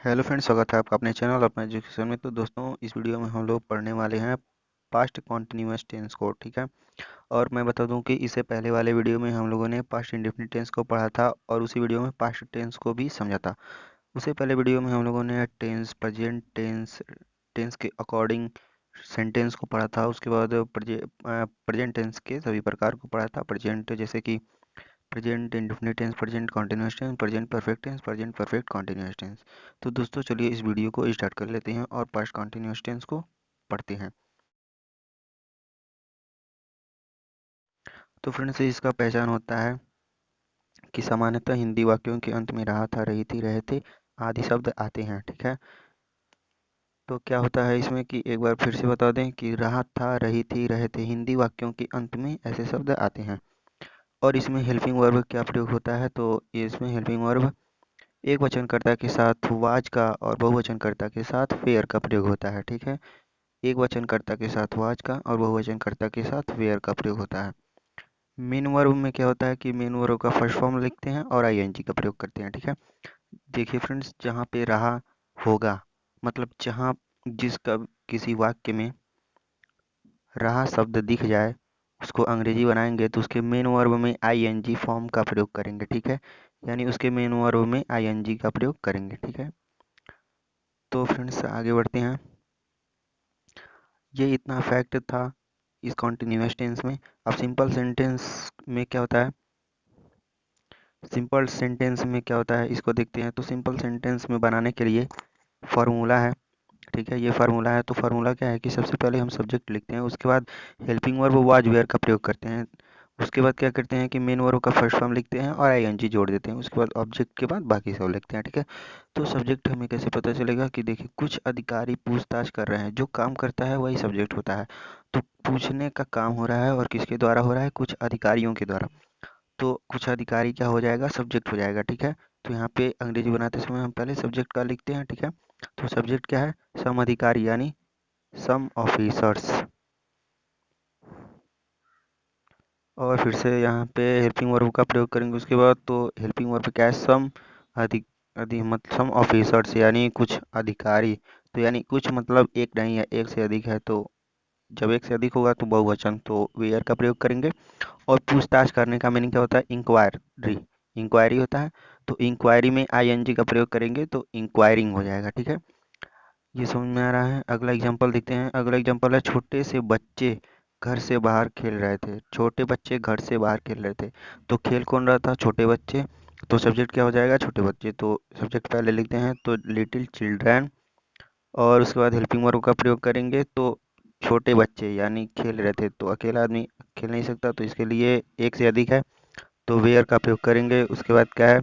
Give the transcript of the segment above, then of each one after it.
Hello friends, स्वागत है आपका अपने चैनल अपना एजुकेशन में। तो दोस्तों, इस वीडियो में हम लोग पढ़ने वाले हैं पास्ट कॉन्टिन्यूअस टेंस को। ठीक है। और मैं बता दूं कि इससे पहले वाले वीडियो में हम लोगों ने पास्ट इंडेफिनिट टेंस को पढ़ा था और उसी वीडियो में पास्ट टेंस को भी समझा था। उससे पहले वीडियो में हम लोगों ने टेंस, प्रेजेंट टेंस, टेंस के अकॉर्डिंग सेंटेंस को पढ़ा था। उसके बाद प्रेजेंट टेंस के सभी प्रकार को पढ़ा था। प्रेजेंट जैसे कि present indefinite tense, present continuous tense, present perfect tense, present perfect continuous tense. तो दोस्तों, चलिए इस वीडियो को स्टार्ट कर लेते हैं और पास्ट कॉन्टिन्यूअस टेंस को पढ़ते हैं। तो फ्रेंड्स, इसका पहचान होता है कि सामान्यतः हिंदी वाक्यों के अंत में रहा था, रही थी, रहे थे आदि शब्द आते हैं। ठीक है। तो क्या होता है इसमें कि एक बार फिर से बता दें कि रहा था, रही थी, रहे थे हिंदी वाक्यों के अंत में ऐसे शब्द आते हैं। और इसमें हेल्पिंग वर्ब क्या प्रयोग होता है? तो इसमें हेल्पिंग वर्ब एक वचनकर्ता के साथ वाज का और बहुवचनकर्ता के साथ वेयर का प्रयोग होता है। ठीक है। एक वचनकर्ता के साथ वाज का और बहुवचनकर्ता के साथ वेयर का प्रयोग होता है। मेन वर्ब में क्या होता है कि मेन वर्ब का फर्स्ट फॉर्म लिखते हैं और आईएनजी का प्रयोग करते हैं। ठीक है। देखिए फ्रेंड्स, जहाँ पे रहा होगा मतलब जहाँ जिसका किसी वाक्य में रहा शब्द दिख जाए उसको अंग्रेजी बनाएंगे तो उसके मेन वर्ब में आईएनजी फॉर्म का प्रयोग करेंगे। ठीक है। यानी उसके मेन वर्ब में आईएनजी का प्रयोग करेंगे। ठीक है। तो फ्रेंड्स, आगे बढ़ते हैं। ये इतना फैक्ट था इस कॉन्टिन्यूअस टेंस में। अब सिंपल सेंटेंस में क्या होता है? सिंपल सेंटेंस में क्या होता है इसको देखते हैं। तो सिंपल सेंटेंस में बनाने के लिए फार्मूला है। ठीक है। ये फार्मूला है। तो फार्मूला क्या है कि सबसे पहले हम सब्जेक्ट लिखते हैं, उसके बाद हेल्पिंग वर्ब वाज वेयर का प्रयोग करते हैं। उसके बाद क्या करते हैं कि मेन वर्ब का फर्स्ट फॉर्म लिखते हैं और आईएनजी जोड़ देते हैं। उसके बाद ऑब्जेक्ट के बाद बाकी सब लिखते हैं। ठीक है। तो सब्जेक्ट हमें कैसे पता चलेगा कि देखिए कुछ अधिकारी पूछताछ कर रहे हैं, जो काम करता है वही सब्जेक्ट होता है। तो पूछने का काम हो रहा है और किसके द्वारा हो रहा है? कुछ अधिकारियों के द्वारा। तो कुछ अधिकारी क्या हो जाएगा? सब्जेक्ट हो जाएगा। ठीक है। तो यहाँ पे अंग्रेजी बनाते समय हम पहले सब्जेक्ट का लिखते हैं। ठीक है। तो सब्जेक्ट क्या है? सम अधिकारी यानी सम ऑफिसर्स। और फिर से यहाँ पे हेल्पिंग वर्ब का प्रयोग करेंगे। उसके बाद तो हेल्पिंग वर्ब क्या है? सम अधिक अधिक मतलब सम ऑफिसर्स यानी कुछ अधिकारी। तो यानी कुछ मतलब एक नहीं है, एक से अधिक है। तो जब एक से अधिक होगा तो बहुवचन, तो वेयर का प्रयोग करेंगे। और पूछताछ करने का मीनिंग क्या होता है? इंक्वायरी। इंक्वायरी होता है। तो इंक्वायरी में आईएनजी का प्रयोग करेंगे तो इंक्वायरिंग हो जाएगा। ठीक है। ये समझ में आ रहा है? अगला एग्जांपल देखते हैं। अगला एग्जांपल है छोटे से बच्चे घर से बाहर खेल रहे थे। छोटे बच्चे घर से बाहर खेल रहे थे। तो खेल कौन रहा था? छोटे बच्चे। तो सब्जेक्ट क्या हो जाएगा? छोटे बच्चे। तो सब्जेक्ट पहले लिखते हैं तो लिटिल चिल्ड्रन। और उसके बाद हेल्पिंग वर्ब का प्रयोग करेंगे तो छोटे बच्चे यानी खेल रहे थे। तो अकेला आदमी खेल नहीं सकता, तो इसके लिए एक से अधिक है तो वेयर का प्रयोग करेंगे। उसके बाद क्या है?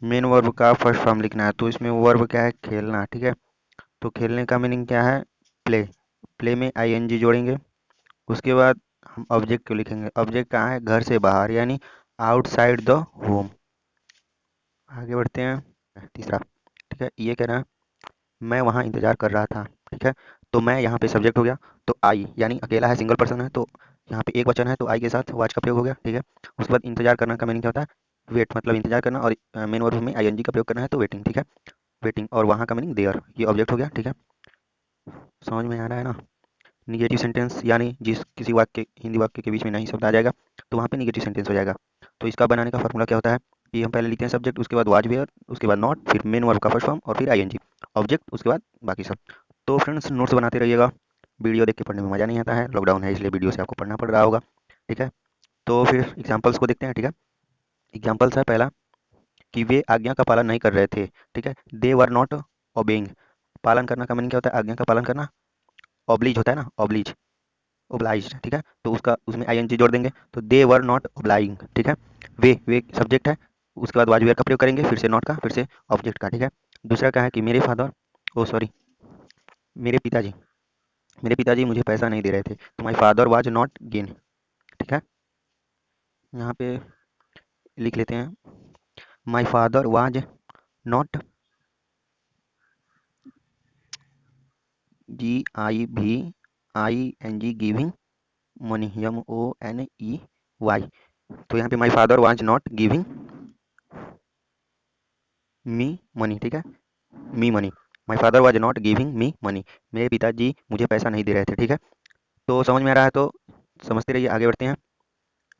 मेन वर्ब का फर्स्ट फॉर्म लिखना है। तो इसमें वर्ब क्या है? खेलना। ठीक है। तो खेलने का मीनिंग क्या है? प्ले। प्ले में आईएनजी जोड़ेंगे। उसके बाद हम ऑब्जेक्ट को लिखेंगे। ऑब्जेक्ट कहाँ है? घर से बाहर यानी आउटसाइड द होम। आगे बढ़ते हैं। तीसरा। ठीक है। ये कह रहा है मैं वहाँ इंतजार कर रहा था। ठीक है। तो मैं यहाँ पे सब्जेक्ट हो गया। तो आई यानी अकेला है, सिंगल पर्सन है, तो यहाँ पे एक वचन है तो आई के साथ वाच का प्रयोग हो गया। ठीक है। उसके बाद इंतजार करना का मीनिंग क्या होता है? वेट मतलब इंतजार करना। और मेन वर्ब में आईएनजी का प्रयोग करना है तो वेटिंग। ठीक है। वेटिंग। और वहाँ का मीनिंग देयर। ये ऑब्जेक्ट हो गया। ठीक है। समझ में आ रहा है ना? निगेटिव सेंटेंस यानी जिस किसी वाक्य हिंदी वाक्य के बीच में नहीं शब्द आ जाएगा तो वहाँ पे निगेटिव सेंटेंस हो जाएगा। तो इसका बनाने का फॉर्मूला क्या होता है कि हम पहले लिखते हैं सब्जेक्ट, उसके बाद वाज वेयर, उसके बाद नॉट, फिर मेन वर्ब का फर्स्ट फॉर्म और फिर आईएनजी ऑब्जेक्ट, उसके बाद बाकी सब। तो फ्रेंड्स, नोट्स बनाते रहिएगा। वीडियो देख के पढ़ने में मज़ा नहीं आता है, लॉकडाउन है इसलिए वीडियो से आपको पढ़ना पड़ रहा होगा। ठीक है। तो फिर एग्जाम्पल्स को देखते हैं। ठीक है। एग्जाम्पल्स है पहला कि वे आज्ञा का पालन नहीं कर रहे थे। ठीक है। दे वर नॉट ओबेइंग। पालन करना का मीनिंग क्या होता है? आज्ञा का पालन करना। ऑब्लिज होता है ना, ऑब्लिज, ओब्लाइज्ड। ठीक है। तो उसका उसमें आईएनजी जोड़ देंगे तो दे वर नॉट ओब्लाइंग। ठीक है। वे सब्जेक्ट है। उसके बाद वाज वेयर का प्रयोग करेंगे, फिर से नॉट का, फिर से ऑब्जेक्ट का। ठीक है। दूसरा क्या है कि मेरे फादर, ओ सॉरी, मेरे पिताजी, मेरे पिताजी मुझे पैसा नहीं दे रहे थे। तो my father was not gain. ठीक है। यहाँ पे लिख लेते हैं my father was not, G I भी I N G giving money, M O N E Y. तो यहाँ पे my father was not giving me money. ठीक है। Me money, my father was not giving me money, मेरे पिताजी मुझे पैसा नहीं दे रहे थे। ठीक है, तो समझ में आ रहा है तो समझते रहिए, आगे बढ़ते हैं।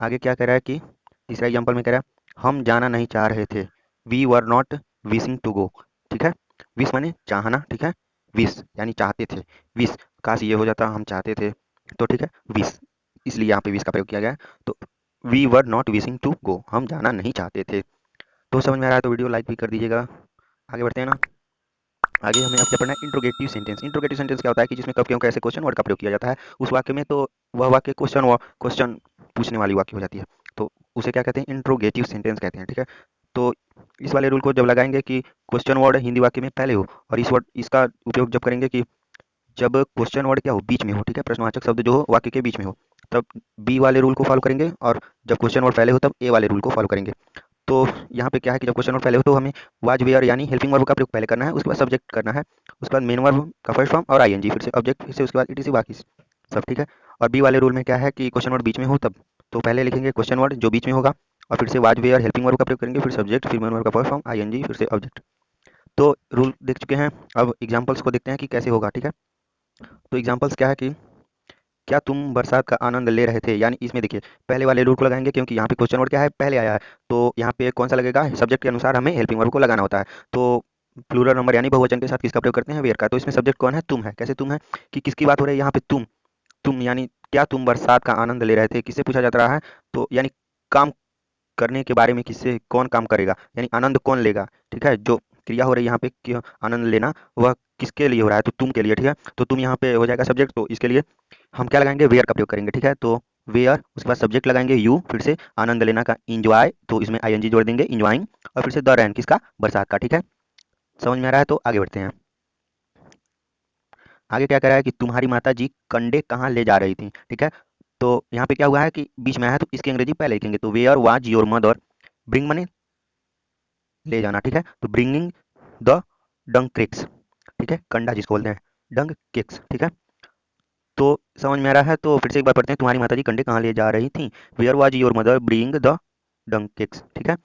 आगे क्या कह रहा है कि तीसरा एग्जाम्पल में कह रहा है हम जाना नहीं चाह रहे थे, we were not wishing to go. ठीक है, विश माने चाहना, ठीक है, विश यानी चाहते थे, विश काश ये हो जाता, हम चाहते थे, तो ठीक है विश, इसलिए यहाँ पे विश का प्रयोग किया गया है। तो we were not wishing to go, हम जाना नहीं चाहते थे। तो समझ में आ रहा है तो वीडियो लाइक भी कर दीजिएगा। आगे बढ़ते हैं ना। आगे हमें अब क्या पढ़ना है, इंट्रोगेटिव सेंटेंस। इंट्रोगेटिव सेंटेंस क्या होता है कि जिसमें कब क्यों कैसे क्वेश्चन वर्ड का प्रयोग किया जाता है उस वाक्य में, तो वह वाक्य क्वेश्चन पूछने वाली वाक्य हो जाती है, तो उसे क्या कहते हैं, इंट्रोगेटिव सेंटेंस कहते हैं। ठीक है, तो इस वाले रूल को जब लगाएंगे कि क्वेश्चन वर्ड हिंदी वाक्य में पहले हो, और इसका उपयोग जब करेंगे कि जब क्वेश्चन वर्ड क्या हो, बीच में हो, ठीक है, प्रश्नवाचक शब्द जो हो वाक्य के बीच में हो, तब बी वाले रूल को फॉलो करेंगे, और जब क्वेश्चन वर्ड पहले हो तब ए वाले रूल को फॉलो करेंगे। तो यहाँ पे क्या है कि जब क्वेश्चन वर्ड पहले हो तो हमें वाज वेयर यानी हेल्पिंग वर्ब का प्रयोग पहले करना है, उसके बाद सब्जेक्ट करना है, उसके बाद मेन वर्ब का फर्स्ट फॉर्म और आईएनजी, फिर से ऑब्जेक्ट, फिर से उसके बाद इट बाकी सब। ठीक है, और बी वाले रूल में क्या है कि क्वेश्चन वर्ड बीच में हो तब, तो पहले लिखेंगे क्वेश्चन वर्ड जो बीच में होगा, और फिर से वाज वेयर हेल्पिंग वर्ब का प्रयोग करेंगे, फिर सब्जेक्ट, फिर मेन वर्ब का फर्स्ट फॉर्म, आईएनजी, फिर से ऑब्जेक्ट। तो रूल देख चुके हैं, अब एग्जाम्पल्स को देखते हैं कि कैसे होगा। ठीक है, तो एग्जाम्पल्स क्या है कि क्या तुम बरसात का आनंद ले रहे थे, यानी इसमें देखिए पहले वाले रूल को लगाएंगे क्योंकि यहाँ पे क्वेश्चन वर्ड क्या है, पहले आया है, तो यहाँ पे कौन सा लगेगा, सब्जेक्ट के अनुसार हमें हेल्पिंग वर्ब को लगाना होता है। तो प्लूरल नंबर यानी बहुवचन के साथ किसका प्रयोग करते हैं, वेयर का। तो इसमें सब्जेक्ट कौन है, तुम है। कैसे तुम है कि किसकी बात हो रही है यहाँ पे, तुम यानी क्या तुम बरसात का आनंद ले रहे थे, किससे पूछा जा रहा है, तो यानी काम करने के बारे में, किससे, कौन काम करेगा, यानी आनंद कौन लेगा। ठीक है, जो क्रिया हो रही है यहाँ पे कि आनंद लेना, वह किसके लिए हो रहा है, तो तुम के लिए। ठीक है, तो तुम यहाँ पे हो जाएगा सब्जेक्ट, तो इसके लिए हम क्या लगाएंगे, वेयर का प्रयोग करेंगे। ठीक है, तो वेयर, उसके बाद सब्जेक्ट लगाएंगे यू, फिर से आनंद लेना का इंजॉय, तो इसमें आईएनजी जोड़ देंगे, इंजॉइंग, और फिर से द रैन किसका, बरसात का। ठीक है, समझ में आ रहा है तो आगे बढ़ते हैं। आगे क्या कह रहा है कि तुम्हारी माता जी कंडे कहाँ ले जा रही थी। ठीक है, तो यहाँ पे क्या हुआ है कि बीच में आया है तो इसकी अंग्रेजी पहले लिखेंगे, तो where was your mother, bring मने ले जाना। ठीक है, तो ब्रिंगिंग द डंग क्रिक्स, ठीक है, कंडा जिसको बोलते हैं, डंग किक्स। ठीक है, तो समझ में आ रहा है तो फिर से एक बार पढ़ते हैं, तुम्हारी माताजी कंडे कहाँ ले जा रही थी, where was your mother bring the dung cakes. ठीक है,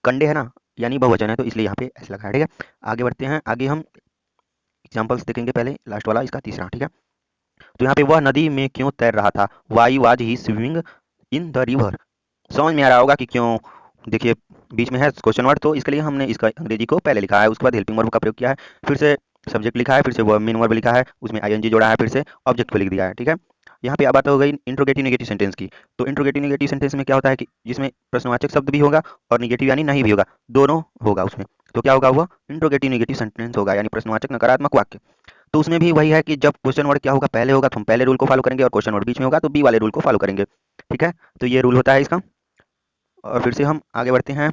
कंडे है ना, यानी बहुवचन है, तो इसलिए यहाँ पे ऐसा लगा है। ठीक है, आगे बढ़ते हैं। आगे हम एग्जाम्पल्स देखेंगे, पहले लास्ट वाला इसका तीसरा। ठीक है, तो यहाँ पे वह नदी में क्यों तैर रहा था, why was he swimming in the river. समझ में आ रहा होगा कि क्यों। देखिए बीच में है क्वेश्चन वर्ड, तो इसके लिए हमने इसका अंग्रेजी को पहले लिखा है, उसके बाद हेल्पिंग वर्ब का प्रयोग किया है, फिर से सब्जेक्ट लिखा है, फिर से वर्ब, मेन वर्ब लिखा है, उसमें आईएनजी जोड़ा है, फिर से ऑब्जेक्ट को लिख दिया है। ठीक है, यहाँ पे अब बात हो गई इंट्रोगेटिव नेगेटिव सेंटेंस की। तो इंट्रोगेटिव नेगेटिव सेंटेंस में क्या होता है कि जिसमें प्रश्नवाचक शब्द भी होगा और नेगेटिव यानी नहीं भी होगा, दोनों होगा उसमें। तो क्या होगा, वो इंट्रोगेटिव नेगेटिव सेंटेंस होगा, यानी प्रश्नवाचक नकारात्मक वाक्य। तो उसमें भी वही है कि जब क्वेश्चन वर्ड क्या होगा, पहले होगा तो हम पहले रूल को फॉलो करेंगे, और क्वेश्चन वर्ड बीच में होगा तो बी वाले रूल को फॉलो करेंगे। ठीक है, तो ये रूल होता है इसका। और फिर से हम आगे बढ़ते हैं,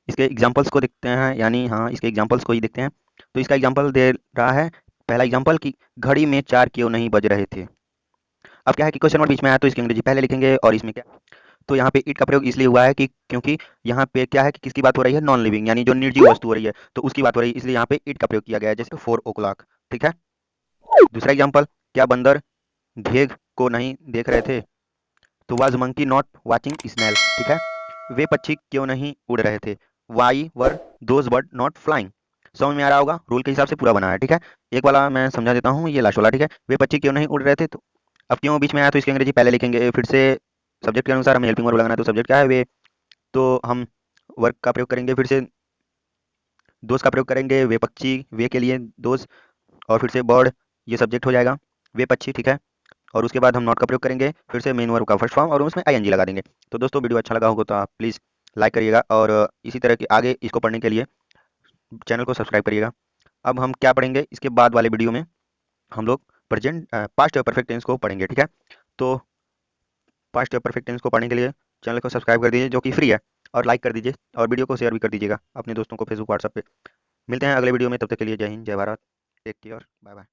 इसके एग्जांपल्स को देखते हैं, यानी हाँ इसके एग्जांपल्स को ही देखते हैं। तो इसका एग्जांपल दे रहा है, पहला एग्जांपल कि घड़ी में 4 क्यों नहीं बज रहे थे। अब क्या है कि क्वेश्चन वर्ड बीच में आया तो इसकी अंग्रेजी पहले लिखेंगे, और इसमें क्या, तो यहाँ पे इट का प्रयोग इसलिए हुआ है कि क्योंकि यहाँ पे क्या है कि किसकी बात हो रही है, नॉन लिविंग यानी जो निर्जीव वस्तु हो रही है, तो उसकी बात हो रही है, इसलिए यहाँ पे इट का प्रयोग किया गया है, जैसे 4 o'clock। ठीक है, दूसरा एग्जांपल, क्या बंदर घेघ को नहीं देख रहे थे, तो was monkey not watching snail. ठीक है, वे पक्षी क्यों नहीं उड़ रहे थे, why were those bird not flying. समझ में आ रहा होगा, रूल के हिसाब से पूरा बना है। ठीक है, एक वाला मैं समझा देता हूँ, ये लास्ट वाला। ठीक है, वे पक्षी क्यों नहीं उड़ रहे थे, तो अब क्यों बीच में आया तो इसकी अंग्रेजी पहले लिखेंगे, फिर से सब्जेक्ट के अनुसार हमें हेल्पिंग वर्ब लगाना है, तो सब्जेक्ट क्या है, वे, तो हम वर्क का प्रयोग करेंगे, फिर से दोस्त का प्रयोग करेंगे, वे पक्षी, वे के लिए दोस्त, और फिर से बर्ड, ये सब्जेक्ट हो जाएगा, वे पक्षी। ठीक है, और उसके बाद हम नॉट का प्रयोग करेंगे, फिर से मेन वर्ब का फर्स्ट फॉर्म, और उसमें आईएनजी लगा देंगे। तो दोस्तों वीडियो अच्छा लगा होगा तो आप प्लीज़ लाइक करिएगा, और इसी तरह के आगे इसको पढ़ने के लिए चैनल को सब्सक्राइब करिएगा। अब हम क्या पढ़ेंगे इसके बाद वाले वीडियो में, हम लोग पास्ट परफेक्ट टेंस को पढ़ेंगे। ठीक है, तो पास्ट परफेक्ट टेंस को पढ़ने के लिए चैनल को सब्सक्राइब कर दीजिए, जो कि फ्री है, और लाइक कर दीजिए, और वीडियो को शेयर भी कर दीजिएगा अपने दोस्तों को फेसबुक व्हाट्सएप पे। मिलते हैं अगले वीडियो में, तब तक के लिए जय हिंद, जय Bharat, take care, bye bye.